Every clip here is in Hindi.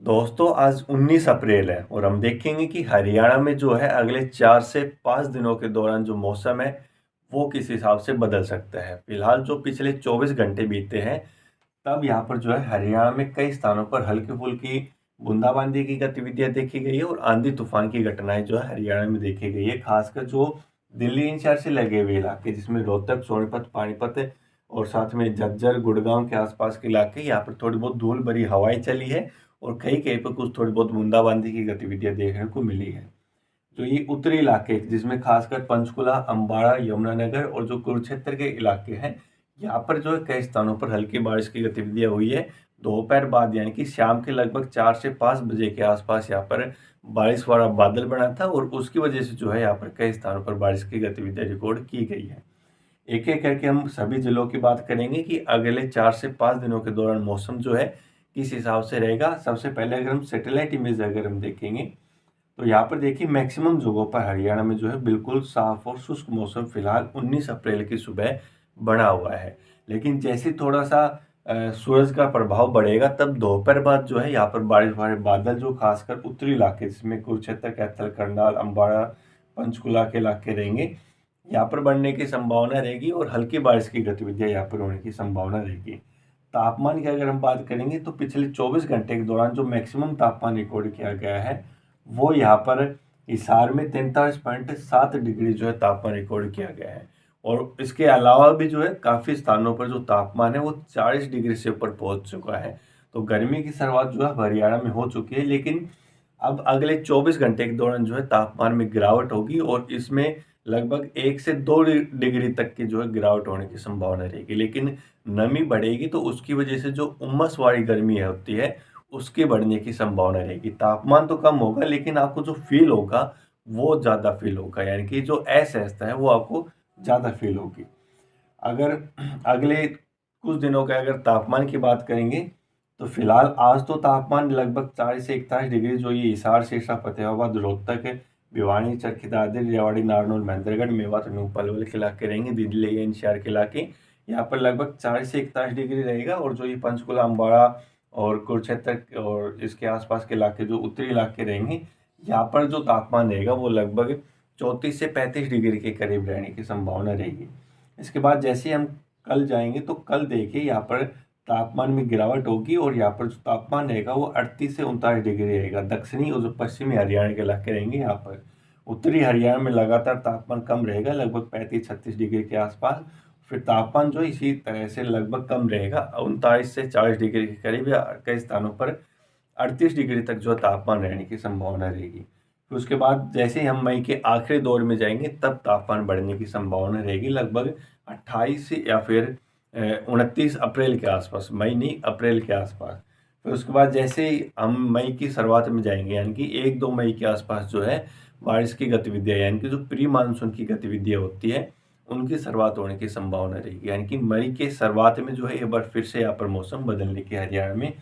दोस्तों आज 19 अप्रैल है और हम देखेंगे कि हरियाणा में जो है अगले 4 से 5 दिनों के दौरान जो मौसम है वो किस हिसाब से बदल सकता है। फिलहाल जो पिछले 24 घंटे बीते हैं तब यहाँ पर जो है हरियाणा में कई स्थानों पर हल्की फुल्की बूंदाबांदी की गतिविधियां देखी गई है और आंधी तूफान की घटनाएं जो है हरियाणा में देखी गई है। खासकर जो दिल्ली एनसीआर से लगे हुए इलाके जिसमें रोहतक, सोनीपत, पानीपत और साथ में झज्जर, गुड़गांव के आसपास के इलाके, यहाँ पर थोड़ी बहुत धूल भरी हवाएं चली है और कहीं कहीं पर कुछ थोड़ी बहुत बूंदाबांदी की गतिविधियां देखने को मिली है। तो ये उत्तरी इलाके जिसमें खासकर पंचकुला, अम्बाड़ा, यमुनानगर और जो कुरुक्षेत्र के इलाके हैं, यहाँ पर जो है कई स्थानों पर हल्की बारिश की गतिविधियां हुई है। दोपहर बाद यानी कि शाम के लगभग 4 से 5 बजे के आसपास यहाँ पर बारिश वाला बादल बना था और उसकी वजह से जो है यहाँ पर कई स्थानों पर बारिश की गतिविधियां रिकॉर्ड की गई है। एक एक करके हम सभी जिलों की बात करेंगे कि अगले 4 से 5 दिनों के दौरान मौसम जो है किस हिसाब से रहेगा। सबसे पहले अगर हम सैटेलाइट इमेज अगर हम देखेंगे तो यहाँ पर देखिए मैक्सिमम जगहों पर हरियाणा में जो है बिल्कुल साफ और शुष्क मौसम फिलहाल 19 अप्रैल की सुबह बना हुआ है। लेकिन जैसे थोड़ा सा सूरज का प्रभाव बढ़ेगा तब दोपहर बाद जो है यहाँ पर बारिश वाले बादल जो खासकर उत्तरी इलाके जिसमें कुरुक्षेत्र, कैथल, करनाल, अम्बाड़ा, पंचकुला के इलाके रहेंगे, यहाँ पर बढ़ने की संभावना रहेगी और हल्की बारिश की गतिविधियां यहाँ पर होने की संभावना रहेगी। तापमान की अगर हम बात करेंगे तो पिछले 24 घंटे के दौरान जो मैक्सिमम तापमान रिकॉर्ड किया गया है वो यहाँ पर हिसार में 43.7 डिग्री जो है तापमान रिकॉर्ड किया गया है। और इसके अलावा भी जो है काफ़ी स्थानों पर जो तापमान है वो 40 डिग्री से ऊपर पहुंच चुका है। तो गर्मी की शुरुआत जो है हरियाणा में हो चुकी है, लेकिन अब अगले 24 घंटे के दौरान जो है तापमान में गिरावट होगी और इसमें लगभग 1 से 2 डिग्री तक की जो है गिरावट होने की संभावना रहेगी। लेकिन नमी बढ़ेगी तो उसकी वजह से जो उमस वाली गर्मी होती है उसके बढ़ने की संभावना रहेगी। तापमान तो कम होगा लेकिन आपको जो फील होगा वो ज़्यादा फील होगा, यानी कि जो असहजता है वो आपको ज़्यादा फील होगी। अगर अगले कुछ दिनों का अगर तापमान की बात करेंगे तो फिलहाल आज तो तापमान लगभग 40 से 41 डिग्री जो ये हिसार, सिरसा, फतेहाबाद, रोहतक, भिवानी, चरखी दादरी, रेवाड़ी, नारनौल, महेंद्रगढ़, मेवात, नूह, पलवल के इलाके रहेंगे। दिल्ली एनसीआर के इलाके यहाँ पर लगभग 40 से 41 डिग्री रहेगा और जो ये पंचकुला, अम्बाड़ा और कुरुक्षेत्र और इसके आसपास के इलाके जो उत्तरी इलाके रहेंगे, यहाँ पर जो तापमान रहेगा वो लगभग 34 से 35 डिग्री के करीब रहने की संभावना रहेगी। इसके बाद जैसे हम कल जाएंगे तो कल देखिए यहाँ पर तापमान में गिरावट होगी और यहाँ पर जो तापमान रहेगा वो 38 से 39 डिग्री रहेगा। दक्षिणी और जो पश्चिमी हरियाणा के इलाके रहेंगे यहाँ पर। उत्तरी हरियाणा में लगातार तापमान कम रहेगा, लगभग 35-36 डिग्री के आसपास। फिर तापमान जो इसी तरह से लगभग कम रहेगा, 39 से 40 डिग्री के करीब या कई स्थानों पर 38 डिग्री तक जो तापमान रहने की संभावना रहेगी। फिर उसके बाद जैसे ही हम मई के आखिरी दौर में जाएंगे तब तापमान बढ़ने की संभावना रहेगी, लगभग 28 या फिर 29 अप्रैल के आसपास, मई नहीं अप्रैल के आसपास। फिर उसके बाद जैसे ही हम मई की शुरुआत में जाएंगे यानी कि 1-2 मई के आसपास जो है बारिश की गतिविधियाँ यानी कि जो प्री मानसून की गतिविधियाँ होती है उनकी शुरुआत होने की संभावना रहेगी। यानी कि मई के शुरुआत में जो है एक बार फिर से यहाँ पर मौसम बदलने की हरियाणा में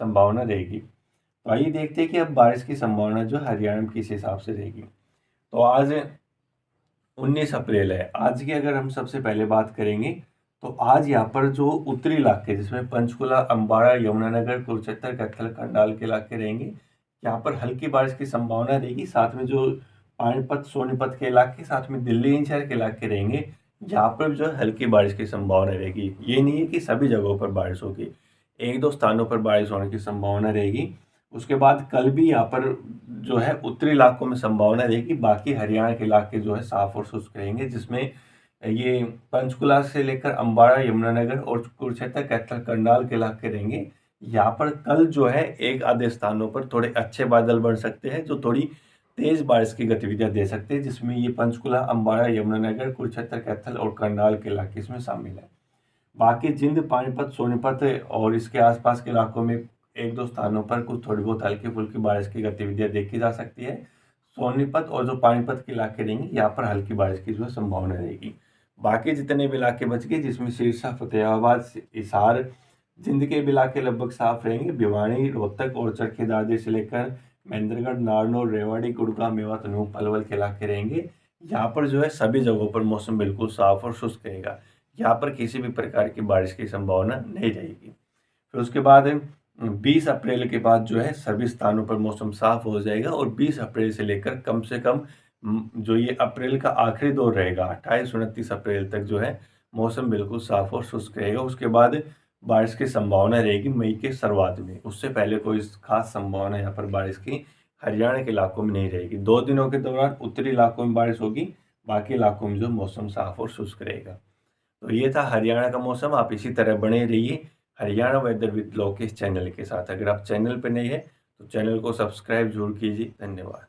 संभावना रहेगी। तो आइए देखते हैं कि अब बारिश की संभावना जो हरियाणा में किस हिसाब से रहेगी। तो आज 19 अप्रैल है। आज की अगर हम सबसे पहले बात करेंगे तो आज यहाँ पर जो उत्तरी इलाके जिसमें पंचकुला, अम्बाड़ा, यमुनानगर, कुरुक्षेत्र, कैथल, करनाल के इलाके रहेंगे, यहाँ पर हल्की बारिश की संभावना रहेगी। साथ में जो पानीपत, सोनीपत के इलाके, साथ में दिल्ली एनसीआर के इलाके रहेंगे, यहाँ पर जो है हल्की बारिश की संभावना रहेगी। ये नहीं है कि सभी जगहों पर बारिश होगी, 1-2 स्थानों पर बारिश होने की संभावना रहेगी। उसके बाद कल भी यहाँ पर जो है उत्तरी इलाकों में संभावना रहेगी, बाकी हरियाणा के इलाके जो है साफ और शुष्क रहेंगे, जिसमें ये पंचकुला से लेकर अम्बाड़ा, यमुनानगर और कुरुक्षेत्र, कैथल, करनाल के इलाके रहेंगे। यहाँ पर कल जो है एक आधे स्थानों पर थोड़े अच्छे बादल बन सकते हैं जो थोड़ी तेज बारिश की गतिविधियां दे सकते हैं, जिसमें ये पंचकुला, अम्बाड़ा, यमुनानगर, कुरुक्षेत्र, कैथल और करनाल के इलाके इसमें शामिल है। बाकी जिंद, पानीपत, सोनीपत और इसके आसपास के इलाकों में 1-2 स्थानों पर कुछ थोड़ी बहुत हल्की फुल्की बारिश की गतिविधियां देखी जा सकती है। सोनीपत और जो पानीपत के इलाके रहेंगे यहाँ पर हल्की बारिश की जो है संभावना रहेगी। बाकी जितने भी इलाके बच गए जिसमें सिरसा, फतेहाबाद, हिसार, जिंद के भी इलाके लगभग साफ रहेंगे। भिवानी, रोहतक और चरखी दादरी से लेकर महेंद्रगढ़, नारनौल, रेवाड़ी, गुड़गांव, मेवात, नूह, पलवल के इलाके रहेंगे। यहाँ पर जो है सभी जगहों पर मौसम बिल्कुल साफ और शुष्क रहेगा। यहाँ पर किसी भी प्रकार की बारिश की संभावना नहीं रहेगी। फिर उसके बाद 20 अप्रैल के बाद जो है सभी स्थानों पर मौसम साफ हो जाएगा और 20 अप्रैल से लेकर कम से कम जो ये अप्रैल का आखिरी दौर रहेगा 28-29 अप्रैल तक जो है मौसम बिल्कुल साफ और शुष्क रहेगा। उसके बाद बारिश की संभावना रहेगी मई के शुरुआत में। उससे पहले कोई खास संभावना यहाँ पर बारिश की हरियाणा के इलाकों में नहीं रहेगी। 2 दिनों के दौरान उत्तरी इलाकों में बारिश होगी, बाकी इलाकों में जो मौसम साफ और शुष्क रहेगा। तो ये था हरियाणा का मौसम। आप इसी तरह बने रहिए Haryana weather with Lokesh channel के साथ। अगर आप चैनल पर नए हैं तो चैनल को सब्सक्राइब जरूर कीजिए। धन्यवाद।